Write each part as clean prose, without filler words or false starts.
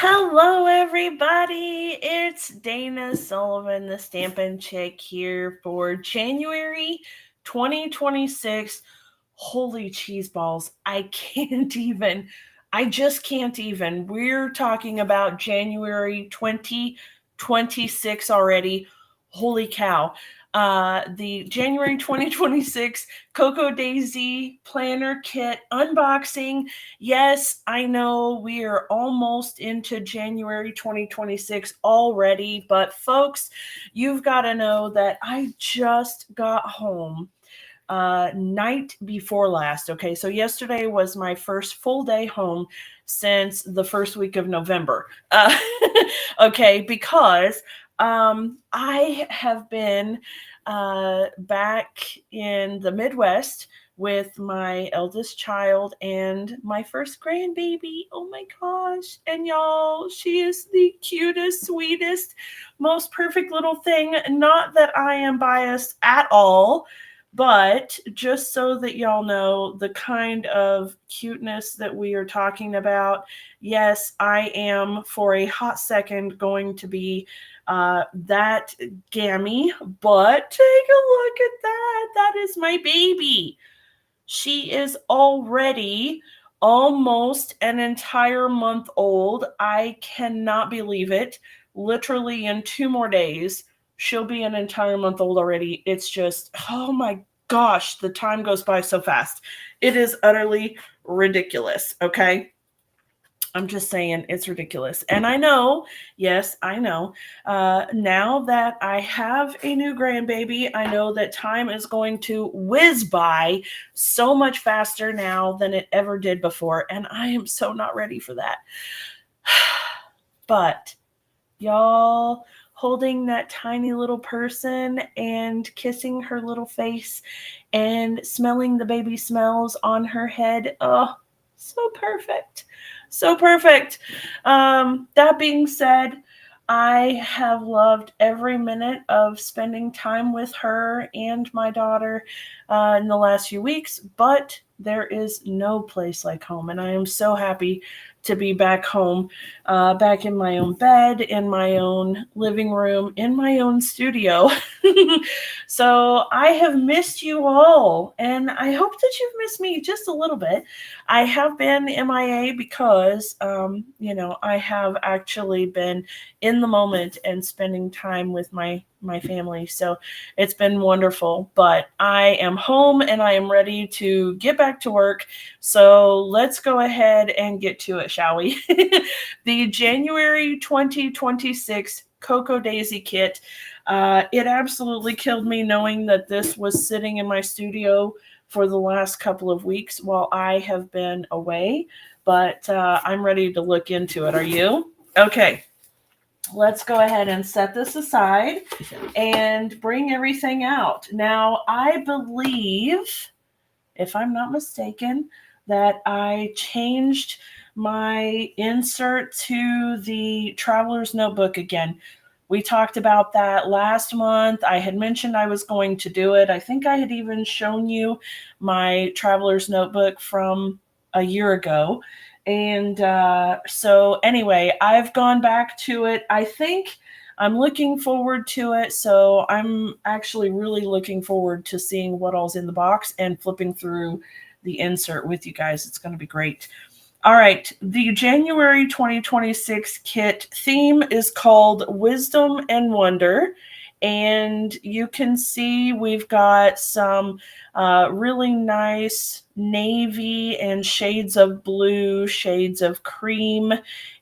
Hello, everybody. It's Dana Sullivan, the Stampin' Chick, here for January 2026. Holy cheese balls. I just can't even. We're talking about January 2026 already. Holy cow. The January 2026 Cocoa Daisy Planner Kit unboxing. Yes, I know we are almost into January 2026 already, but folks, you've got to know that I just got home night before last. Okay, so yesterday was my first full day home since the first week of November. Okay, because I have been back in the Midwest with my eldest child and my first grandbaby. Oh my gosh. And y'all, she is the cutest, sweetest, most perfect little thing. Not that I am biased at all, but just so that y'all know the kind of cuteness that we are talking about, yes, I am for a hot second going to be that gammy, but take a look at that. That is my baby. She is already almost an entire month old. I cannot believe it. Literally in 2 more days, she'll be an entire month old already. It's just, oh my gosh, the time goes by so fast. It is utterly ridiculous, okay? I'm just saying it's ridiculous. And I know, yes, I know. Now that I have a new grandbaby, I know that time is going to whiz by so much faster now than it ever did before. And I am so not ready for that. But y'all, holding that tiny little person and kissing her little face and smelling the baby smells on her head. Oh, so perfect. So perfect. That being said, I have loved every minute of spending time with her and my daughter in the last few weeks, but there is no place like home. And I am so happy to be back home, back in my own bed, in my own living room, in my own studio. So I have missed you all, and I hope that you've missed me just a little bit. I have been MIA because, I have actually been in the moment and spending time with my family. So it's been wonderful, but I am home and I am ready to get back to work. So let's go ahead and get to it, shall we? The January 2026 Cocoa Daisy Kit. It absolutely killed me knowing that this was sitting in my studio for the last couple of weeks while I have been away, but I'm ready to look into it. Are you? Okay. Let's go ahead and set this aside and bring everything out. Now, I believe, if I'm not mistaken, that I changed my insert to the Traveler's Notebook again. We talked about that last month. I had mentioned I was going to do it. I think I had even shown you my Traveler's Notebook from a year ago. And so, anyway, I've gone back to it. I think I'm looking forward to it. So, I'm actually really looking forward to seeing what all's in the box and flipping through the insert with you guys. It's going to be great. All right, the January 2026 kit theme is called Wisdom and Wonder. And you can see we've got some really nice navy and shades of blue, shades of cream,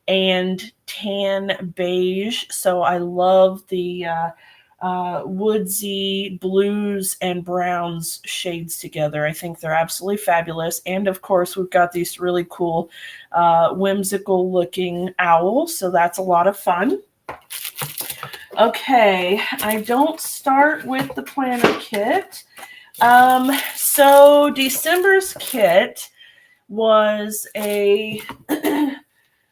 and tan beige. So I love the woodsy blues and browns shades together. I think they're absolutely fabulous. And of course, we've got these really cool, whimsical looking owls. So that's a lot of fun. Okay, I don't start with the planner kit. So December's kit was a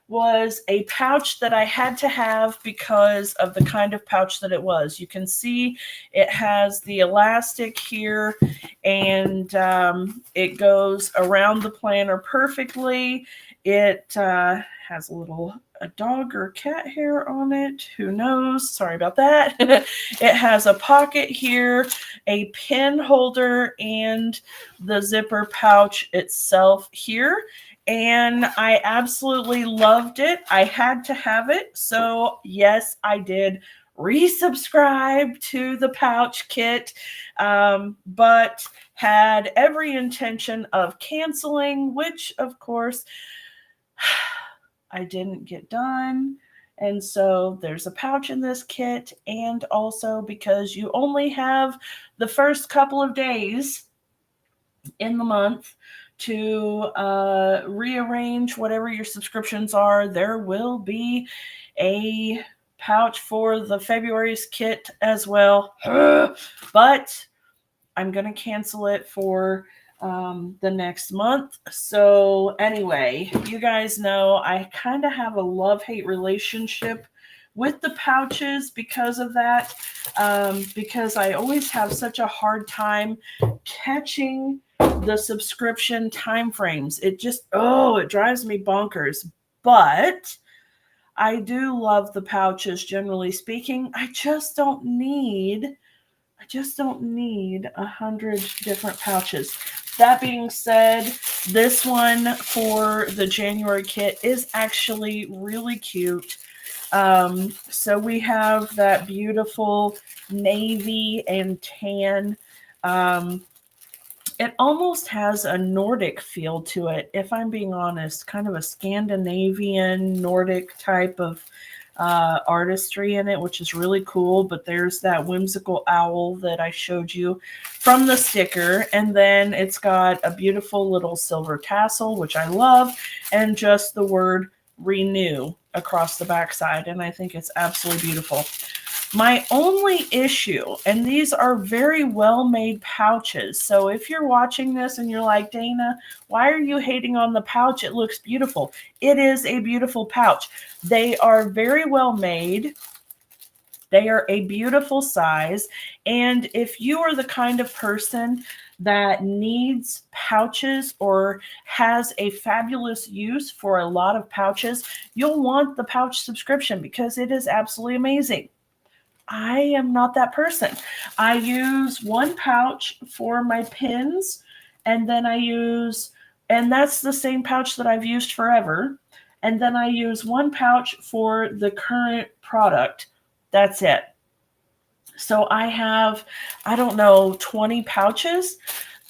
was a pouch that I had to have because of the kind of pouch that it was. You can see it has the elastic here, and it goes around the planner perfectly. It has a little a dog or cat hair on it. Who knows? Sorry about that. It has a pocket here, a pen holder, and the zipper pouch itself here. And I absolutely loved it. I had to have it. So, yes, I did resubscribe to the pouch kit, but had every intention of canceling, which, of course, I didn't get done. And so there's a pouch in this kit. And also because you only have the first couple of days in the month to rearrange whatever your subscriptions are, there will be a pouch for the February's kit as well. But I'm going to cancel it for the next month. So anyway, you guys know I kind of have a love-hate relationship with the pouches because of that, because I always have such a hard time catching the subscription time frames. It just, it drives me bonkers. But I do love the pouches, generally speaking. I just don't need 100 different pouches. That being said, this one for the January kit is actually really cute. So we have that beautiful navy and tan. It almost has a Nordic feel to it, if I'm being honest, kind of a Scandinavian Nordic type of artistry in it, which is really cool. But there's that whimsical owl that I showed you from the sticker. And then it's got a beautiful little silver tassel, which I love, and just the word renew across the backside. And I think it's absolutely beautiful. My only issue, and these are very well-made pouches, so if you're watching this and you're like, Dana, why are you hating on the pouch? It looks beautiful. It is a beautiful pouch. They are very well made. They are a beautiful size. And if you are the kind of person that needs pouches or has a fabulous use for a lot of pouches, you'll want the pouch subscription because it is absolutely amazing. I am not that person. I use one pouch for my pins, and then and that's the same pouch that I've used forever. And then I use one pouch for the current product. That's it. So I have, I don't know, 20 pouches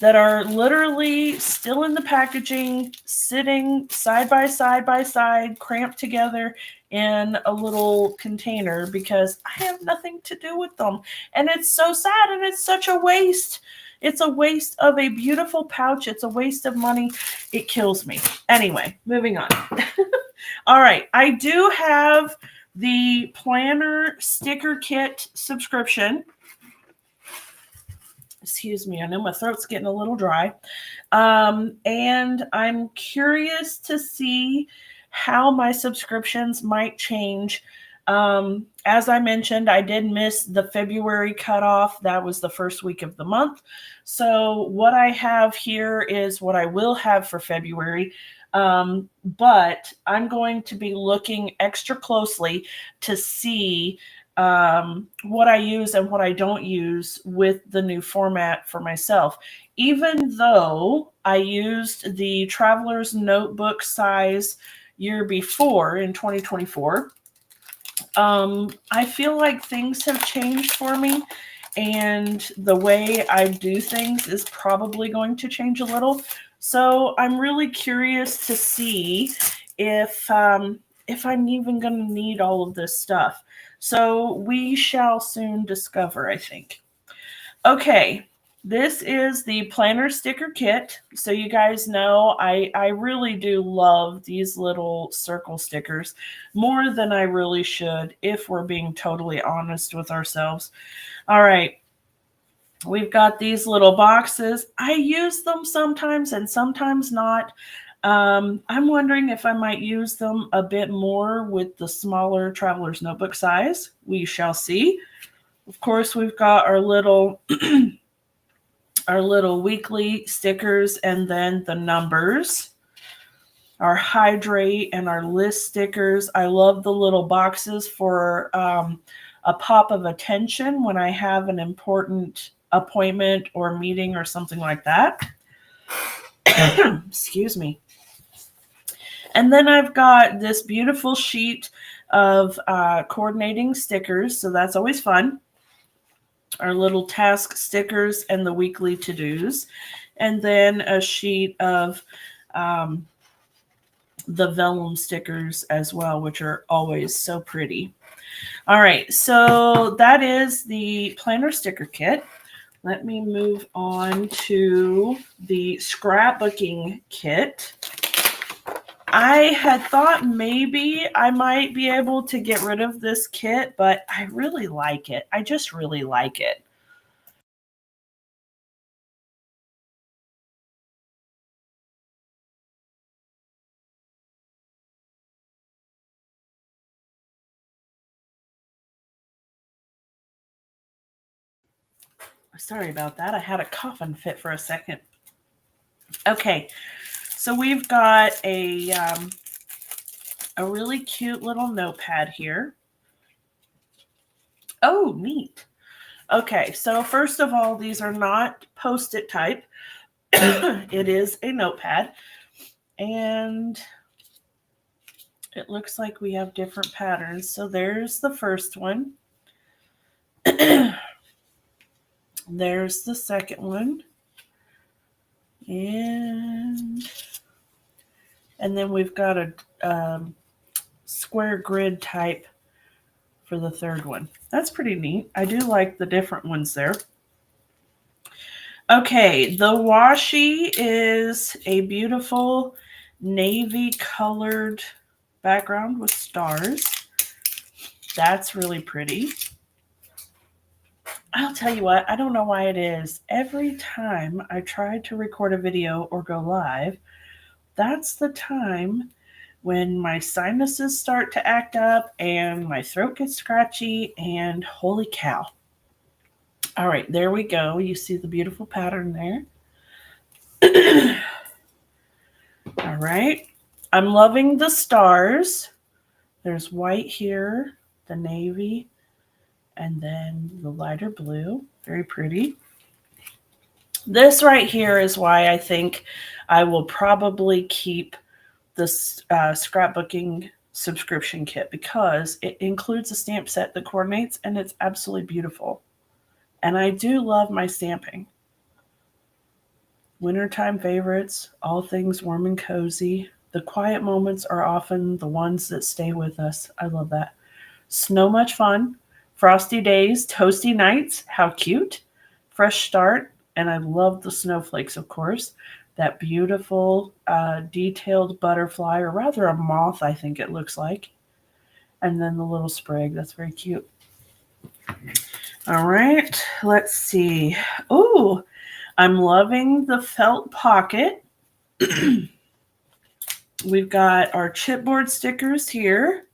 that are literally still in the packaging, sitting side by side, cramped together in a little container because I have nothing to do with them. And it's so sad, and it's such a waste. It's a waste of a beautiful pouch. It's a waste of money. It kills me. Anyway, moving on. All right. I do have the planner sticker kit subscription. Excuse me, I know my throat's getting a little dry. And I'm curious to see how my subscriptions might change. As I mentioned, I did miss the February cutoff. That was the first week of the month. So what I have here is what I will have for February. But I'm going to be looking extra closely to see what I use and what I don't use with the new format for myself. Even though I used the Traveler's Notebook size year before in 2024, I feel like things have changed for me, and the way I do things is probably going to change a little. So I'm really curious to see if I'm even going to need all of this stuff. So we shall soon discover, I think. Okay, this is the planner sticker kit. So you guys know I really do love these little circle stickers more than I really should, if we're being totally honest with ourselves. All right. We've got these little boxes. I use them sometimes and sometimes not. I'm wondering if I might use them a bit more with the smaller Traveler's Notebook size. We shall see. Of course, we've got our little our little weekly stickers and then the numbers. our hydrate and our list stickers. I love the little boxes for a pop of attention when I have an important appointment or meeting or something like that. Excuse me. And then I've got this beautiful sheet of coordinating stickers, so that's always fun. Our little task stickers and the weekly to-dos. And then a sheet of the vellum stickers as well, which are always so pretty. All right, so that is the planner sticker kit. Let me move on to the scrapbooking kit. I had thought maybe I might be able to get rid of this kit, but I really like it. I just really like it. Sorry about that. I had a coughing fit for a second. Okay, so we've got a really cute little notepad here. Oh, neat. Okay, so first of all, these are not Post-it type. It is a notepad. And it looks like we have different patterns. So there's the first one. There's the second one. And then we've got a square grid type for the third one. That's pretty neat. I do like the different ones there. Okay, the washi is a beautiful navy colored background with stars. That's really pretty. I'll tell you what, I don't know why it is. Every time I try to record a video or go live, that's the time when my sinuses start to act up and my throat gets scratchy, and holy cow. All right, there we go. You see the beautiful pattern there. All right. I'm loving the stars. There's white here, the navy, and then the lighter blue. Very pretty. This right here is why I think I will probably keep this scrapbooking subscription kit, because it includes a stamp set that coordinates, and it's absolutely beautiful. And I do love my stamping. Wintertime favorites, all things warm and cozy. The quiet moments are often the ones that stay with us. I love that. Snow much fun. Frosty days, toasty nights. How cute. Fresh start. And I love the snowflakes, of course. That beautiful detailed butterfly, or rather a moth, I think it looks like. And then the little sprig. That's very cute. All right. Let's see. Oh, I'm loving the felt pocket. We've got our chipboard stickers here.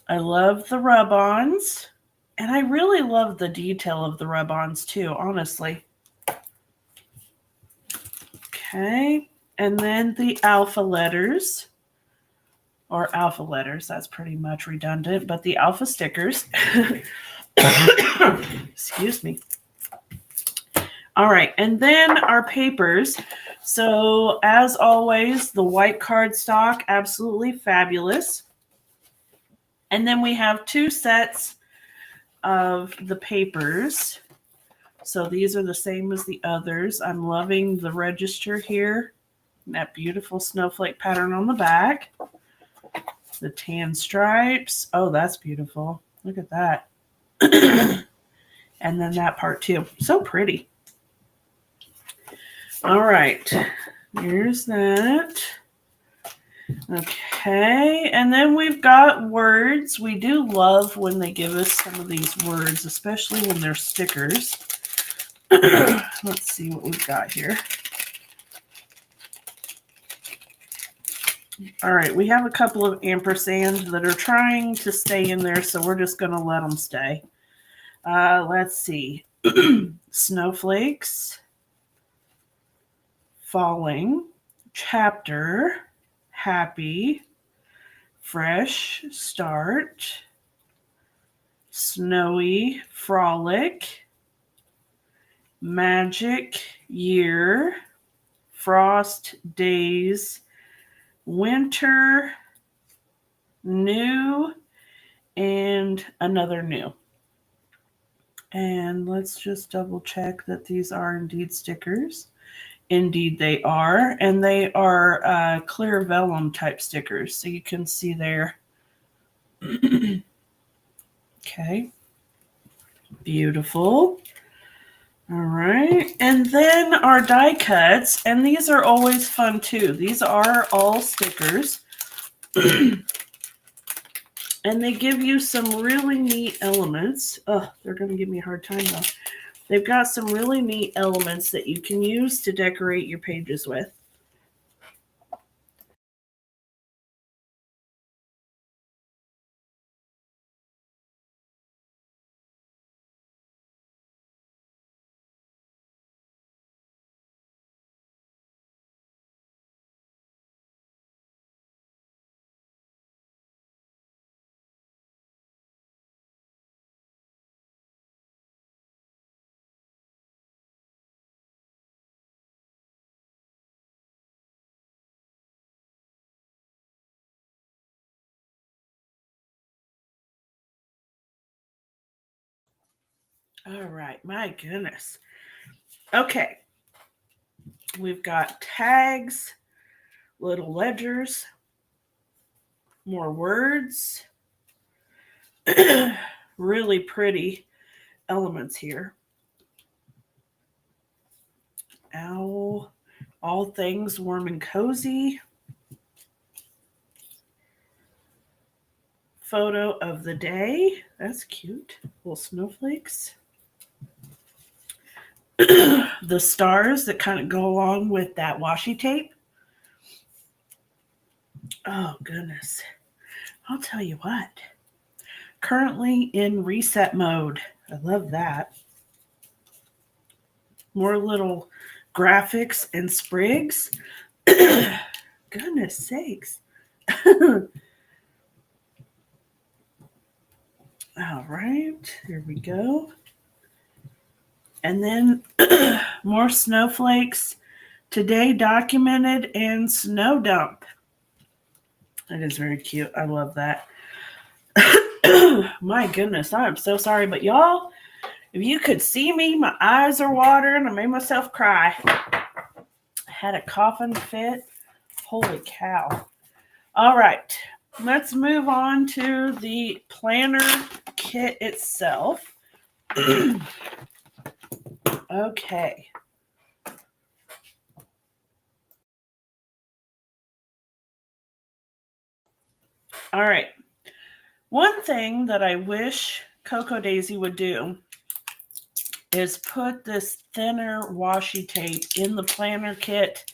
I love the rub-ons. And I really love the detail of the rub-ons too, honestly. Okay. And then the alpha letters. Or alpha letters. That's pretty much redundant. But the alpha stickers. Excuse me. All right, and then our papers. So as always, the white cardstock, absolutely fabulous. And then we have two sets of the papers. So these are the same as the others. I'm loving the register here. That beautiful snowflake pattern on the back. The tan stripes. Oh, that's beautiful. Look at that. And then that part too. So pretty. All right, here's that. Okay, and then we've got words. We do love when they give us some of these words, especially when they're stickers. Let's see what we've got here. All right, we have a couple of ampersands that are trying to stay in there, so we're just going to let them stay. Let's see. Snowflakes. Falling. chapter, happy, fresh start, snowy frolic, magic year, frost days, winter, new, and another new. And let's just double check that these are indeed stickers. Indeed, they are. And they are clear vellum type stickers. So you can see there. Okay. Beautiful. All right. And then our die cuts. And these are always fun too. These are all stickers. And they give you some really neat elements. Oh, they're going to give me a hard time though. They've got some really neat elements that you can use to decorate your pages with. All right, my goodness. Okay, we've got tags, little ledgers, more words, really pretty elements here. Owl, all things warm and cozy. Photo of the day. That's cute. Little snowflakes. The stars that kind of go along with that washi tape. Oh, goodness. I'll tell you what. Currently in reset mode. I love that. More little graphics and sprigs. Goodness sakes. All right, here we go. And then more snowflakes. Today documented and snow dump. That is very cute. I love that. My goodness, I'm so sorry, but y'all, if you could see me, my eyes are watering. I made myself cry. I had a coughing fit. Holy cow. All right, let's move on to the planner kit itself. Okay. All right. One thing that I wish Cocoa Daisy would do is put this thinner washi tape in the planner kit,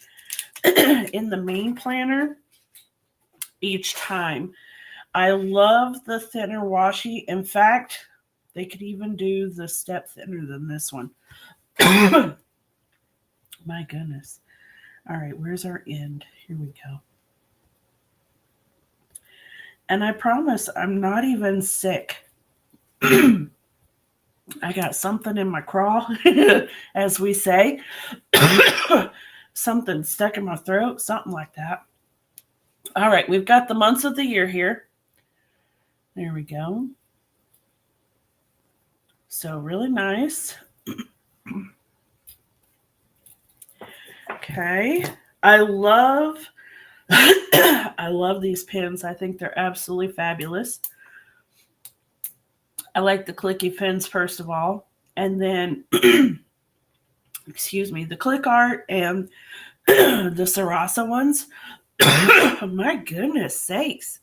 in the main planner each time. I love the thinner washi. In fact, they could even do the step thinner than this one. My goodness. All right, where's our end? Here we go. And I promise I'm not even sick. I got something in my craw, as we say. Something stuck in my throat, something like that. All right, we've got the months of the year here. There we go. So really nice. Okay. I love I love these pins. I think they're absolutely fabulous. I like the clicky pins first of all, and then excuse me, the click art and the Sarasa ones. My goodness sakes.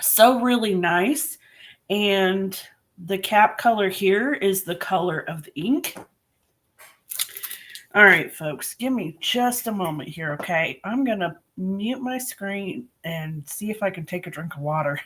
So really nice. And the cap color here is the color of the ink. All right, folks, give me just a moment here, okay? I'm going to mute my screen and see if I can take a drink of water.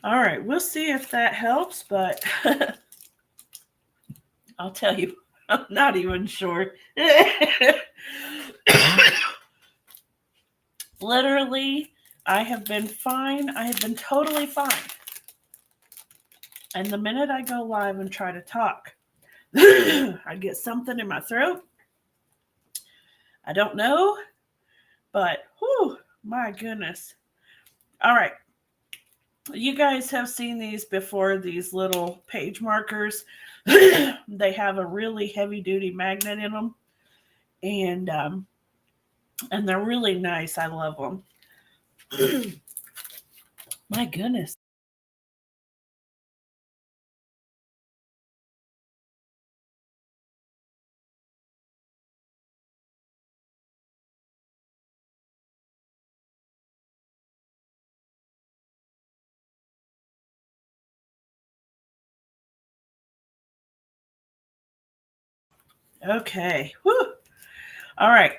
All right, we'll see if that helps, but I'll tell you, I'm not even sure. Literally, I have been fine. I have been totally fine. And the minute I go live and try to talk, I get something in my throat. I don't know, but whew, my goodness. All right. You guys have seen these before, these little page markers. They have a really heavy duty magnet in them. And they're really nice. I love them. My goodness. Okay. Whew. All right.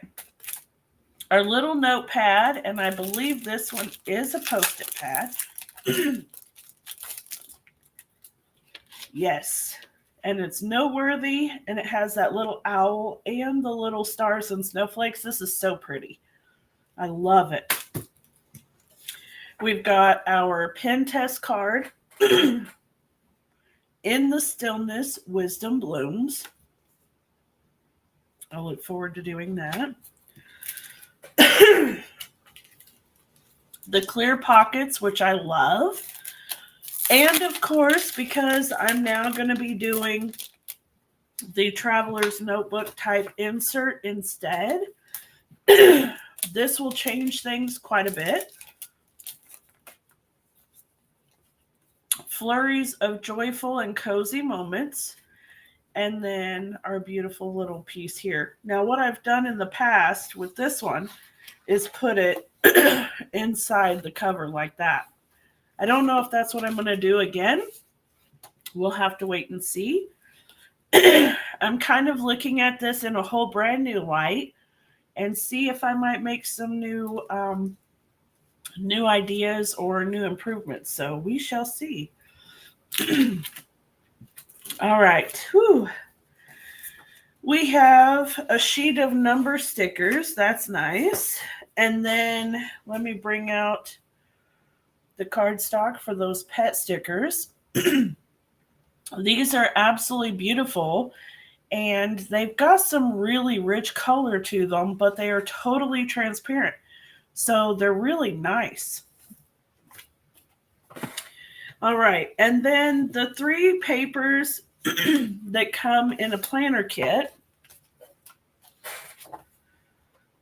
Our little notepad, and I believe this one is a Post-it pad. Yes. And it's noteworthy, and it has that little owl and the little stars and snowflakes. This is so pretty. I love it. We've got our pen test card. In the stillness, wisdom blooms. I look forward to doing that. The clear pockets, which I love. And of course, because I'm now going to be doing the traveler's notebook type insert instead, this will change things quite a bit. Flurries of joyful and cozy moments. And then our beautiful little piece here. Now, what I've done in the past with this one is put it inside the cover like that. I don't know if that's what I'm going to do again. We'll have to wait and see. I'm kind of looking at this in a whole brand new light and see if I might make some new ideas or new improvements. So we shall see. All right. Whew. We have a sheet of number stickers. That's nice. And then let me bring out the cardstock for those pet stickers. These are absolutely beautiful. And they've got some really rich color to them, but they are totally transparent. So they're really nice. All right. And then the 3 papers that come in a planner kit.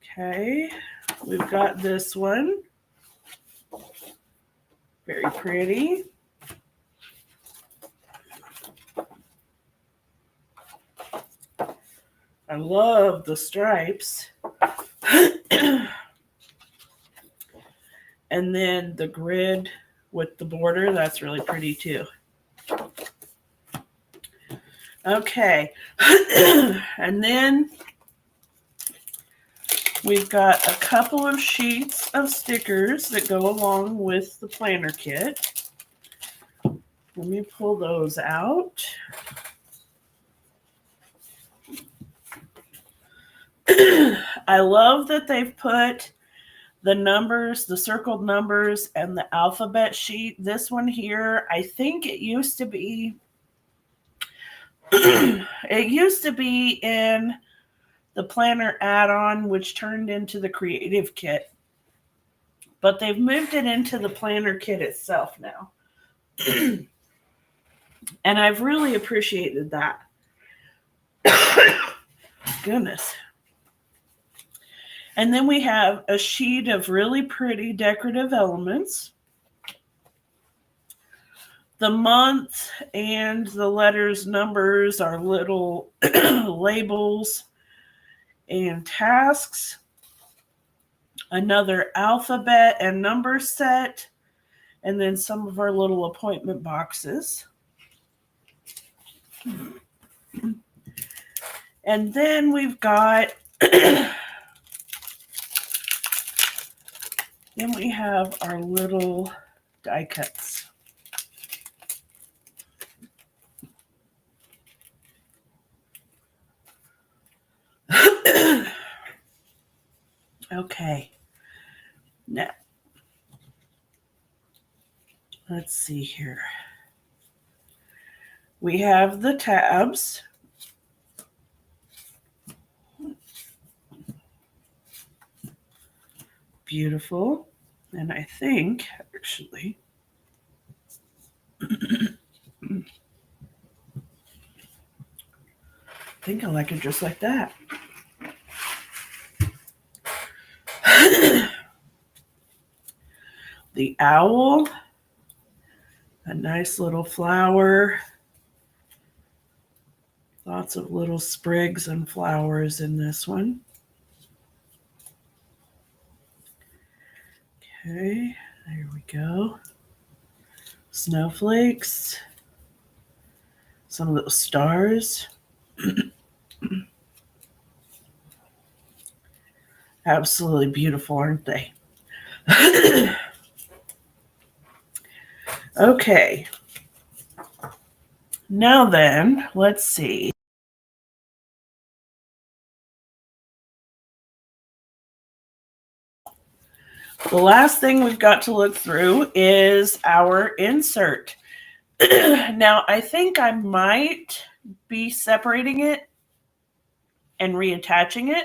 Okay. We've got this one. Very pretty. I love the stripes. And then the grid with the border, that's really pretty too. Okay. And then we've got a couple of sheets of stickers that go along with the planner kit. Let me pull those out. I love that they've put the numbers, the circled numbers, and the alphabet sheet. This one here, I think it used to be in the planner add-on, which turned into the creative kit. But they've moved it into the planner kit itself now. And I've really appreciated that. Goodness. And then we have a sheet of really pretty decorative elements. The month and the letters, numbers are little labels and tasks. Another alphabet and number set. And then some of our little appointment boxes. And then we've got then we have our little die cuts. Okay. Now, let's see here. We have the tabs. Beautiful. And I think, actually, I think I like it just like that. The owl, a nice little flower. Lots of little sprigs and flowers in this one. Okay, there we go. Snowflakes. Some little stars. Absolutely beautiful, aren't they? Okay. Now then, let's see. The last thing we've got to look through is our insert. Now, I think I might be separating it and reattaching it,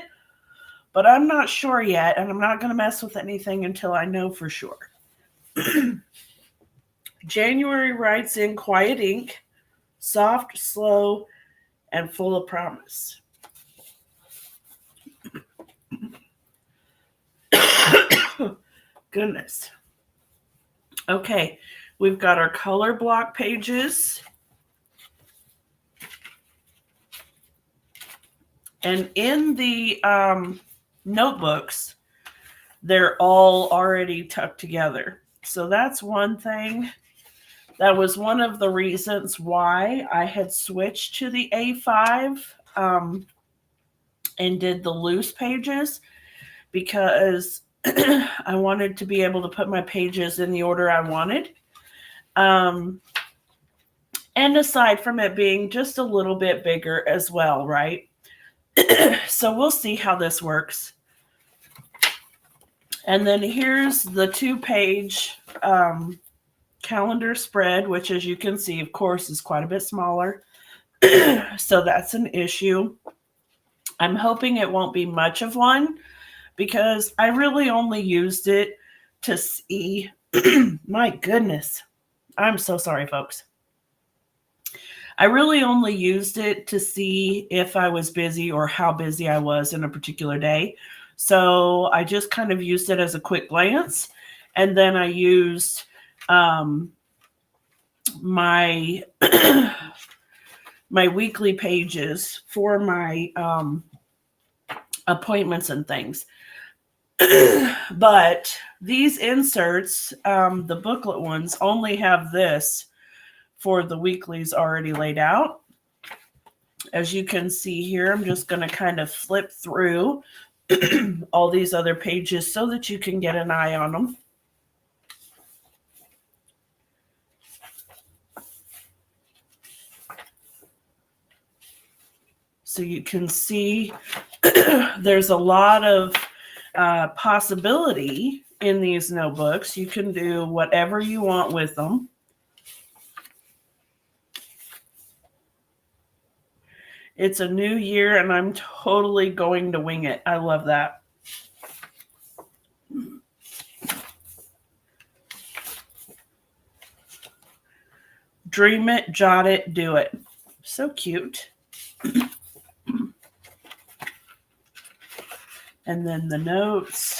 but I'm not sure yet, and I'm not going to mess with anything until I know for sure. January writes in quiet ink, soft, slow, and full of promise. Goodness. Okay, we've got our color block pages. And in the notebooks, they're all already tucked together. So that's one thing. That was one of the reasons why I had switched to the A5 and did the loose pages, because I wanted to be able to put my pages in the order I wanted. And aside from it being just a little bit bigger as well, right? So we'll see how this works. And then here's the 2-page calendar spread, which, as you can see, of course, is quite a bit smaller. So that's an issue. I'm hoping it won't be much of one, because I really only used it to see. My goodness. I'm so sorry, folks. I really only used it to see if I was busy or how busy I was in a particular day. So I just kind of used it as a quick glance. And then I used my my weekly pages for my appointments and things. But these inserts, the booklet ones, only have this for the weeklies already laid out. As you can see here, I'm just going to kind of flip through all these other pages so that you can get an eye on them. So you can see there's a lot of possibility in these notebooks. You can do whatever you want with them. It's a new year, and I'm totally going to wing it. I love that. Dream it, jot it, do it. So cute. And then the notes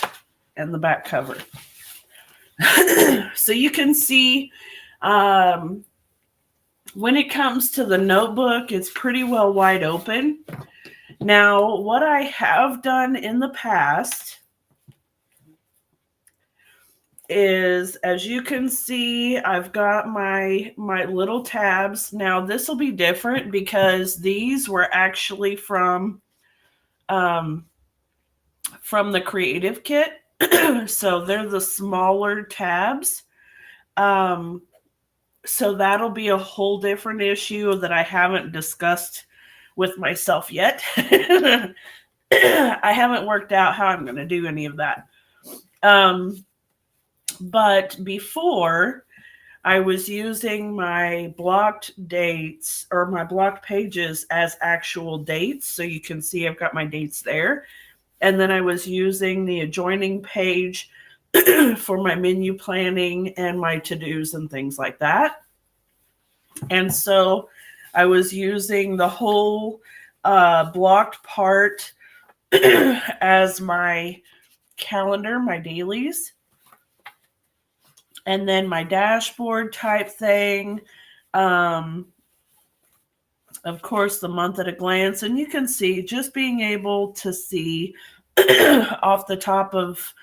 and the back cover. So you can see when it comes to the notebook, it's pretty well wide open. Now, what I have done in the past is, as you can see, I've got my little tabs. Now, this will be different because these were actually from the Creative Kit. So they're the smaller tabs. So that'll be a whole different issue that I haven't discussed with myself yet. I haven't worked out how I'm going to do any of that. But before, I was using my blocked dates or my blocked pages as actual dates. So you can see I've got my dates there. And then I was using the adjoining page for my menu planning and my to-dos and things like that. And so I was using the whole blocked part as my calendar, my dailies, and then my dashboard type thing. Of course, the month at a glance. And you can see, just being able to see off the top of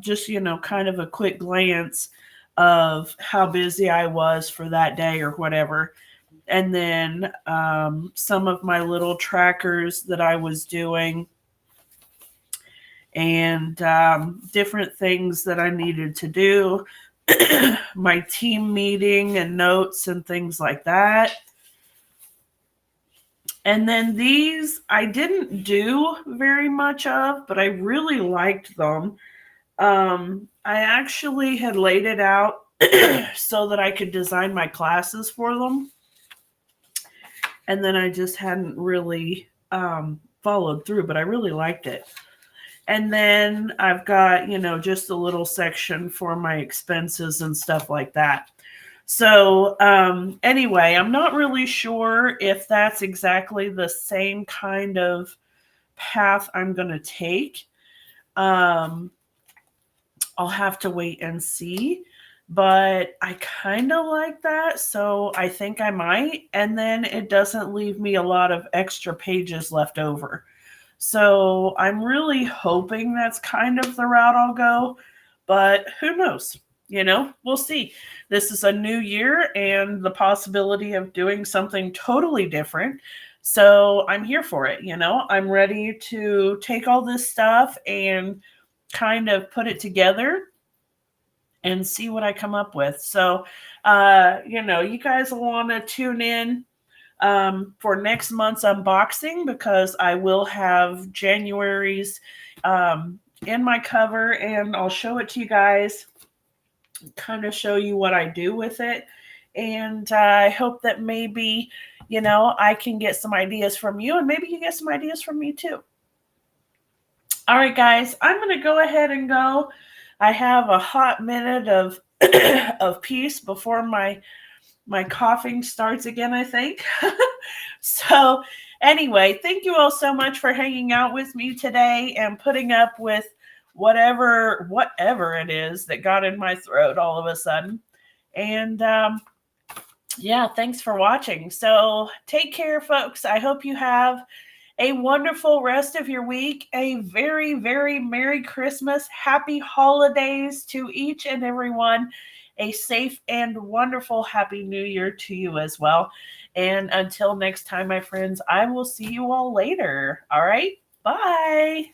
just, kind of a quick glance of how busy I was for that day or whatever. And then some of my little trackers that I was doing and different things that I needed to do, my team meeting and notes and things like that. And then these I didn't do very much of, but I really liked them. I actually had laid it out so that I could design my classes for them. And then I just hadn't really followed through, but I really liked it. And then I've got, just a little section for my expenses and stuff like that. So anyway, I'm not really sure if that's exactly the same kind of path I'm going to take. I'll have to wait and see, but I kind of like that. So I think I might. And then it doesn't leave me a lot of extra pages left over. So I'm really hoping that's kind of the route I'll go, but who knows? We'll see. This is a new year and the possibility of doing something totally different. So I'm here for it. I'm ready to take all this stuff and kind of put it together and see what I come up with. So, you guys will want to tune in for next month's unboxing, because I will have January's in my cover, and I'll show it to you guys, kind of show you what I do with it. And I hope that maybe, I can get some ideas from you, and maybe you get some ideas from me too. All right, guys, I'm going to go ahead and go. I have a hot minute of of peace before my coughing starts again, I think. So anyway, thank you all so much for hanging out with me today and putting up with whatever it is that got in my throat all of a sudden. And yeah, thanks for watching. So take care, folks. I hope you have a wonderful rest of your week. A very, very Merry Christmas. Happy holidays to each and every one. A safe and wonderful Happy New Year to you as well. And until next time, my friends, I will see you all later. All right. Bye.